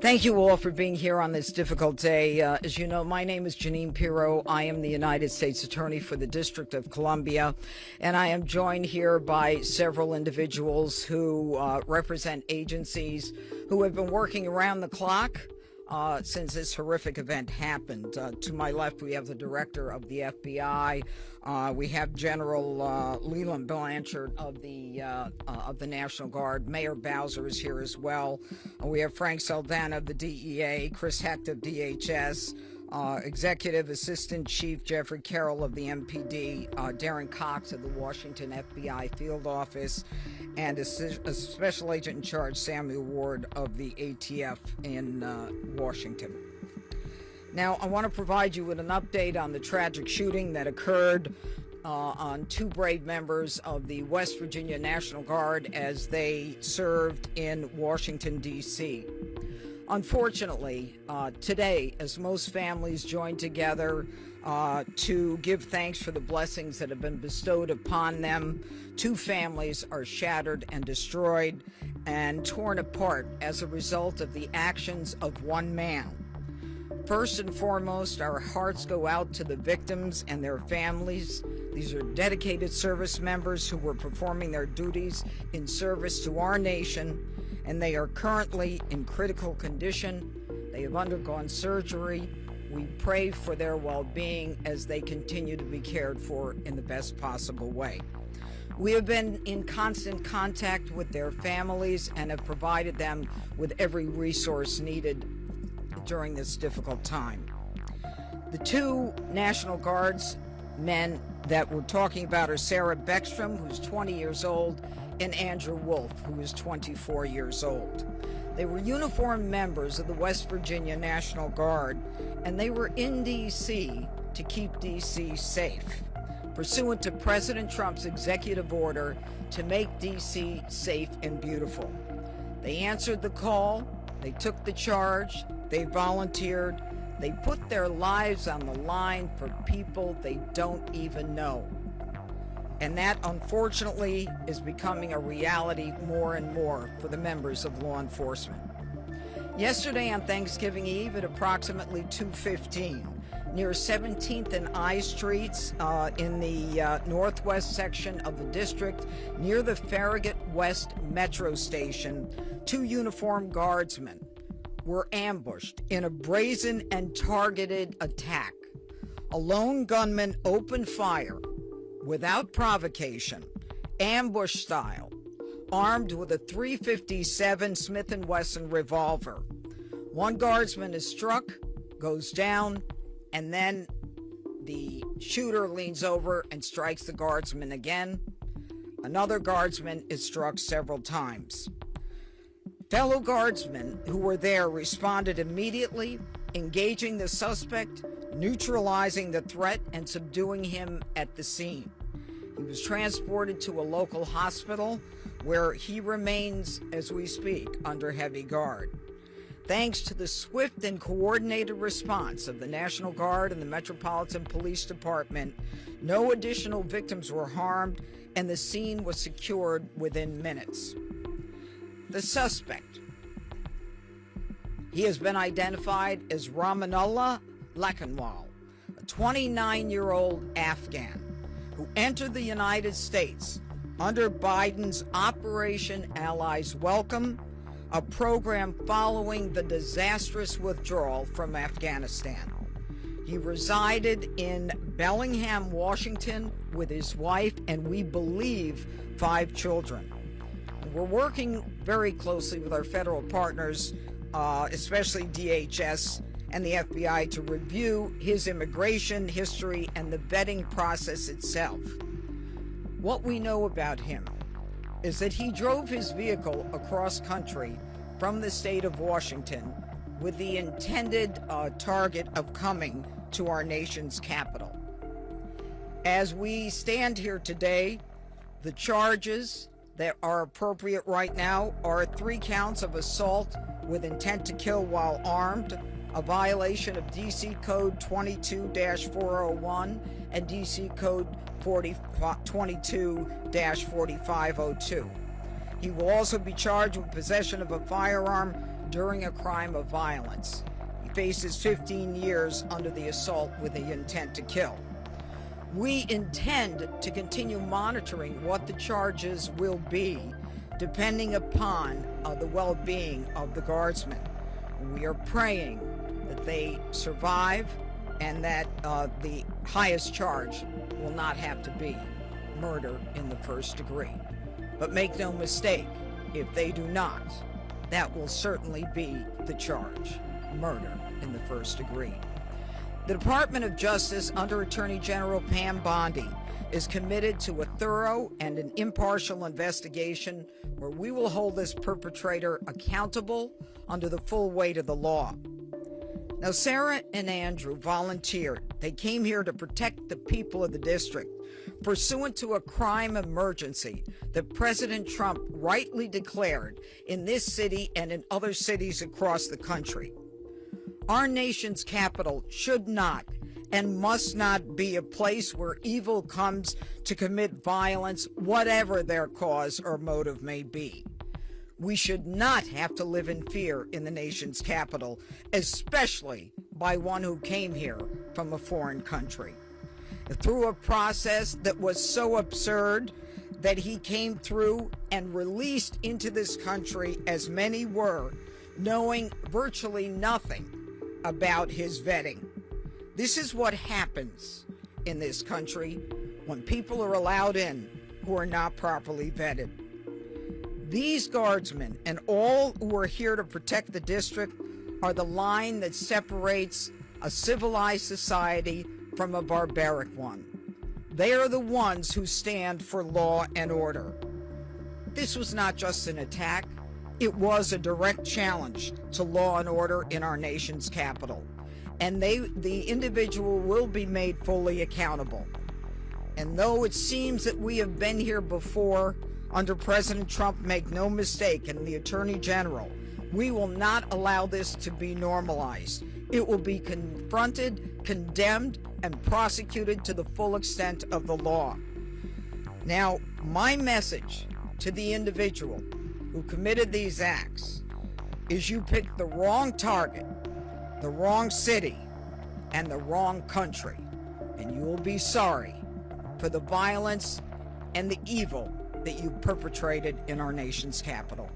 Thank you all for being here on this difficult day. As you know, my name is Jeanine Pirro. I am the United States Attorney for the District of Columbia, and I am joined here by several individuals who represent agencies who have been working around the clock since this horrific event happened. To my left, we have the director of the FBI. We have General Leland Blanchard of the National Guard. Mayor Bowser is here as well. We have Frank Saldana of the DEA, Chris Hecht of DHS, Executive Assistant Chief Jeffrey Carroll of the MPD, Darren Cox of the Washington FBI Field Office, and a Special Agent in Charge, Samuel Ward of the ATF in Washington. Now, I want to provide you with an update on the tragic shooting that occurred on two brave members of the West Virginia National Guard as they served in Washington, D.C. Unfortunately, today, as most families join together to give thanks for the blessings that have been bestowed upon them, two families are shattered and destroyed and torn apart as a result of the actions of one man. First and foremost, our hearts go out to the victims and their families. These are dedicated service members who were performing their duties in service to our nation, and they are currently in critical condition. They have undergone surgery. We pray for their well-being as they continue to be cared for in the best possible way. We have been in constant contact with their families and have provided them with every resource needed during this difficult time. The two National Guardsmen that we're talking about are Sarah Beckstrom, who's 20 years old, and Andrew Wolfe, who is 24 years old. They were uniformed members of the West Virginia National Guard, and they were in D.C. to keep D.C. safe, pursuant to President Trump's executive order to make D.C. safe and beautiful. They answered the call, they took the charge, they volunteered, they put their lives on the line for people they don't even know. And that, unfortunately, is becoming a reality more and more for the members of law enforcement. Yesterday on Thanksgiving Eve at approximately 2:15, near 17th and I Streets in the northwest section of the district, near the Farragut West Metro station, two uniformed guardsmen were ambushed in a brazen and targeted attack. A lone gunman opened fire without provocation, ambush style, armed with a .357 Smith & Wesson revolver. One guardsman is struck, goes down, and then the shooter leans over and strikes the guardsman again. Another guardsman is struck several times. Fellow guardsmen who were there responded immediately, engaging the suspect, neutralizing the threat, and subduing him at the scene. He was transported to a local hospital where he remains, as we speak, under heavy guard. Thanks to the swift and coordinated response of the National Guard and the Metropolitan Police Department, no additional victims were harmed, and the scene was secured within minutes. The suspect, he has been identified as Rahmanullah Lakanwal, a 29-year-old Afghan who entered the United States under Biden's Operation Allies Welcome, a program following the disastrous withdrawal from Afghanistan. He resided in Bellingham, Washington with his wife and, we believe, 5 children. We're working very closely with our federal partners, especially DHS and the FBI, to review his immigration history and the vetting process itself. What we know about him is that he drove his vehicle across country from the state of Washington with the intended target of coming to our nation's capital. As we stand here today, the charges that are appropriate right now are 3 counts of assault with intent to kill while armed, a violation of DC Code 22-401 and DC Code 22-4502. He will also be charged with possession of a firearm during a crime of violence. He faces 15 years under the assault with the intent to kill. We intend to continue monitoring what the charges will be, depending upon the well-being of the Guardsmen. We are praying that they survive and that the highest charge will not have to be murder in the first degree. But make no mistake, if they do not, that will certainly be the charge, murder in the first degree. The Department of Justice under Attorney General Pam Bondi is committed to a thorough and an impartial investigation where we will hold this perpetrator accountable under the full weight of the law. Now, Sarah and Andrew volunteered. They came here to protect the people of the district, pursuant to a crime emergency that President Trump rightly declared in this city and in other cities across the country. Our nation's capital should not and must not be a place where evil comes to commit violence, whatever their cause or motive may be. We should not have to live in fear in the nation's capital, especially by one who came here from a foreign country. Through a process that was so absurd that he came through and released into this country, as many were, knowing virtually nothing about his vetting. This is what happens in this country when people are allowed in who are not properly vetted. These Guardsmen and all who are here to protect the district are the line that separates a civilized society from a barbaric one. They are the ones who stand for law and order. This was not just an attack. It was a direct challenge to law and order in our nation's capital. And the individual will be made fully accountable. And though it seems that we have been here before under President Trump, make no mistake, and the Attorney General, we will not allow this to be normalized. It will be confronted, condemned, and prosecuted to the full extent of the law. Now, my message to the individual who committed these acts is you picked the wrong target, the wrong city, and the wrong country, and you will be sorry for the violence and the evil that you perpetrated in our nation's capital.